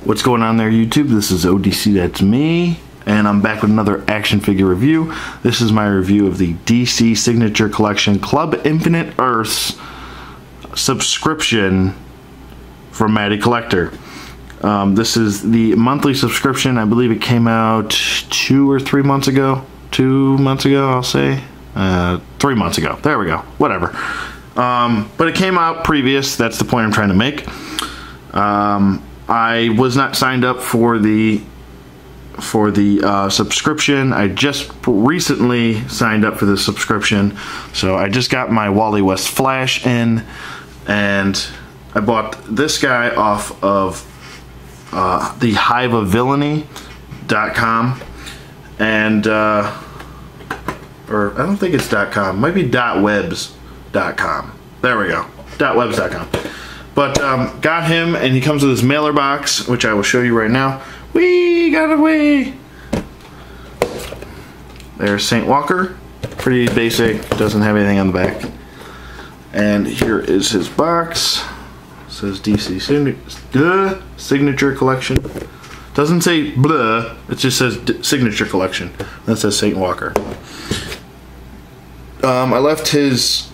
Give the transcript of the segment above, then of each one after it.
What's going on there, YouTube? This is ODC, that's me, and I'm back with another action figure review. This is my review of the DC Signature Collection Club Infinite Earths subscription from Matty Collector. This is the monthly subscription. I believe it came out 2 or 3 months ago. 2 months ago, I'll say. 3 months ago. There we go. Whatever. But it came out previous. That's the point I'm trying to make. I was not signed up for the subscription. I just recently signed up for the subscription, so I just got my Wally West Flash in, and I bought this guy off of the hiveofvillainy.com, and or I don't think it's .com, it might be .webs.com. There we go, .webs.com. But got him, and he comes with his mailer box, which I will show you right now. We got away. There's St. Walker, pretty basic, doesn't have anything on the back. And here is his box. It says DC Signature Collection. Doesn't say blah, it just says Signature Collection. That says St. Walker. I left his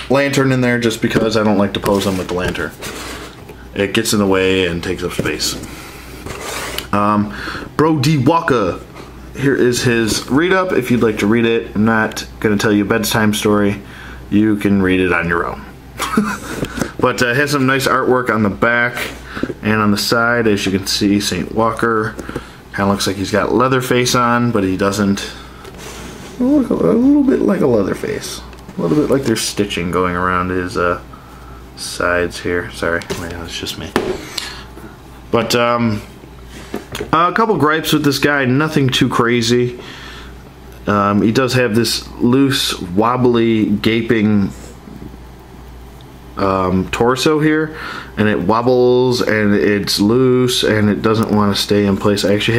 lantern in there just because I don't like to pose them with the lantern. It gets in the way and takes up space. Bro D Walker. Here is his read up if you'd like to read it. I'm not going to tell you a bedtime story. You can read it on your own. But it has some nice artwork on the back and on the side. As you can see, St. Walker kind of looks like he's got Leatherface on, but he doesn't. A little bit like a Leatherface. A little bit like there's stitching going around his sides here. Sorry, it's just me. But a couple gripes with this guy, nothing too crazy. He does have this loose, wobbly, gaping torso here, and it wobbles and it's loose and it doesn't want to stay in place. I actually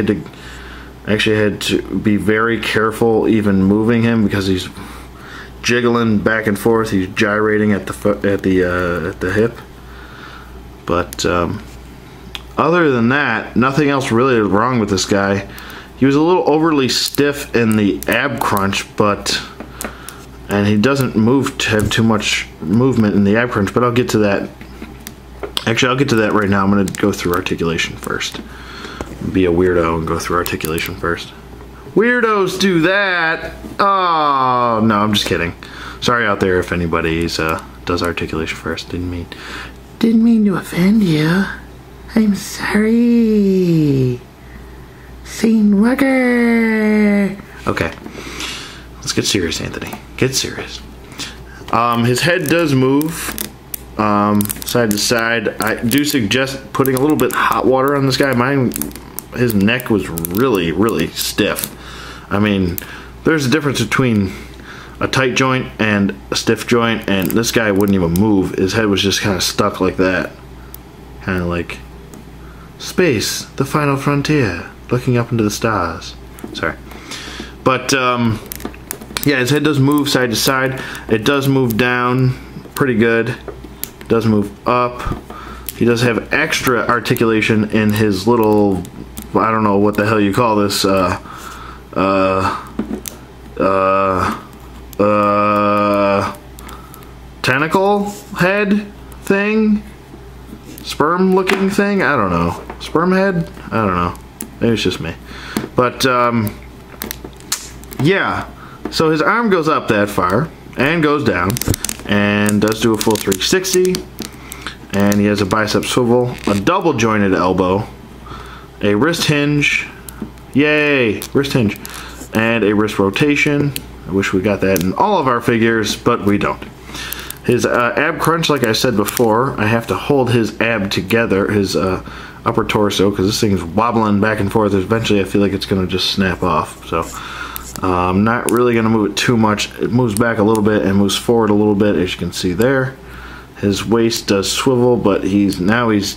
had to be very careful even moving him because he's jiggling back and forth. He's gyrating at the hip. But other than that, nothing else really wrong with this guy. He was a little overly stiff in the ab crunch, and he doesn't have too much movement in the ab crunch, but I'll get to that. Actually, I'll get to that right now. I'm going to go through articulation first. Be a weirdo and go through articulation first. Weirdos do that. Oh no, I'm just kidding. Sorry out there if anybody does articulation first. Didn't mean to offend you. I'm sorry. St. Walker. Okay, let's get serious, Anthony. Get serious. His head does move side to side. I do suggest putting a little bit hot water on this guy. His neck was really, really stiff. I mean, there's a difference between a tight joint and a stiff joint, and this guy wouldn't even move. His head was just kind of stuck like that. Kind of like space, the final frontier, looking up into the stars. Sorry. But, yeah, his head does move side to side. It does move down pretty good. It does move up. He does have extra articulation in his little, I don't know what the hell you call this, tentacle head thing? Sperm looking thing? I don't know. Sperm head? I don't know. Maybe it's just me. But, yeah. So his arm goes up that far and goes down and does do a full 360. And he has a bicep swivel, a double jointed elbow, a wrist hinge, yay, wrist hinge, and a wrist rotation. I wish we got that in all of our figures, but we don't. His ab crunch, like I said before, I have to hold his ab together, his upper torso, because this thing's wobbling back and forth. Eventually I feel like it's going to just snap off. So I'm not really going to move it too much. It moves back a little bit and moves forward a little bit, as you can see there. His waist does swivel, but now he's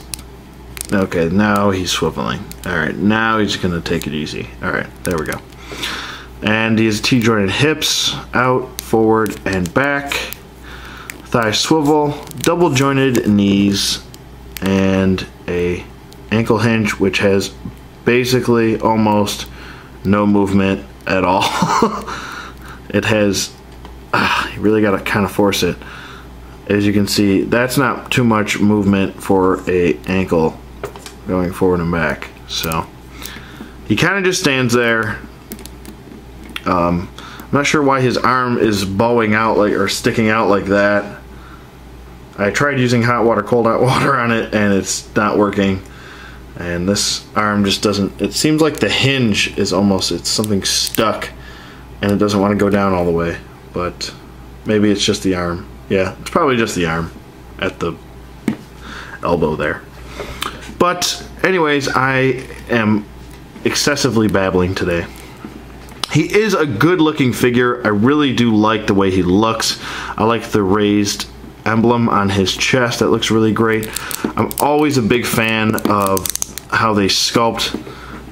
swiveling. Alright, now he's going to take it easy. Alright, there we go. And he has T-jointed hips, out, forward, and back. Thigh swivel, double jointed knees, and a ankle hinge, which has basically almost no movement at all. It has, you really got to kind of force it. As you can see, that's not too much movement for a ankle going forward and back. So he kind of just stands there. I'm not sure why his arm is bowing out like, or sticking out like that. I tried using hot water, cold hot water on it, and it's not working. And this arm just doesn't, it seems like the hinge is almost, it's something stuck and it doesn't want to go down all the way. But maybe it's just the arm. Yeah, it's probably just the arm at the elbow there. But anyways, I am excessively babbling today. He is a good looking figure. I really do like the way he looks. I like the raised emblem on his chest. That looks really great. I'm always a big fan of how they sculpt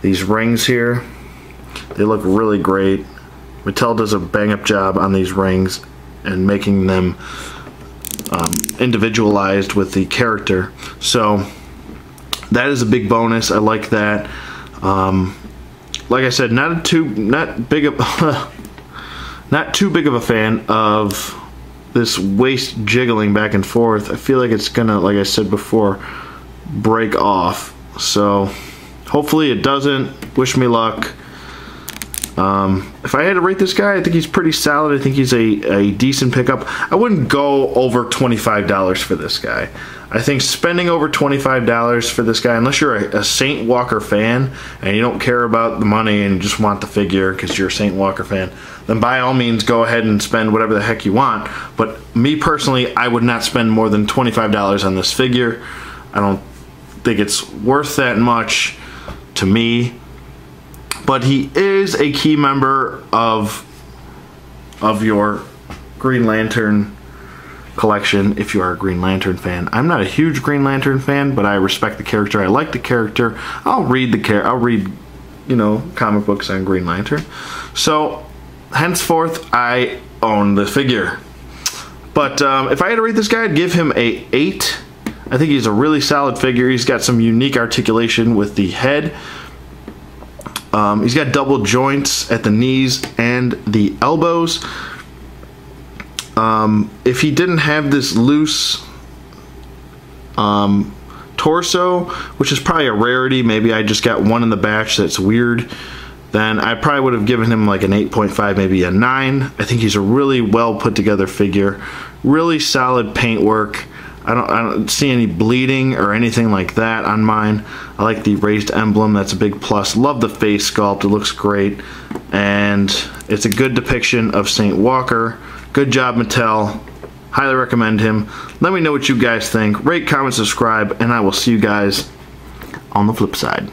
these rings here. They look really great. Mattel does a bang up job on these rings and making them individualized with the character. So that is a big bonus. I like that. Like I said, not too big of a fan of this waist jiggling back and forth. I feel like it's gonna, like I said before, break off. So hopefully it doesn't. Wish me luck. If I had to rate this guy, I think he's pretty solid. I think he's a decent pickup. I wouldn't go over $25 for this guy. I think spending over $25 for this guy, unless you're a Saint Walker fan and you don't care about the money and you just want the figure because you're a Saint Walker fan, then by all means go ahead and spend whatever the heck you want. But me personally, I would not spend more than $25 on this figure. I don't think it's worth that much to me. But he is a key member of your Green Lantern collection if you are a Green Lantern fan. I'm not a huge Green Lantern fan, but I respect the character. I like the character. I'll read you know, comic books on Green Lantern. So henceforth I own the figure. But if I had to rate this guy, I'd give him a 8. I think he's a really solid figure. He's got some unique articulation with the head. He's got double joints at the knees and the elbows. If he didn't have this loose torso, which is probably a rarity, maybe I just got one in the batch that's weird, then I probably would have given him like an 8.5, maybe a 9. I think he's a really well put together figure. Really solid paintwork. I don't see any bleeding or anything like that on mine. I like the raised emblem. That's a big plus. Love the face sculpt. It looks great. And it's a good depiction of Saint Walker. Good job, Mattel. Highly recommend him. Let me know what you guys think. Rate, comment, subscribe, and I will see you guys on the flip side.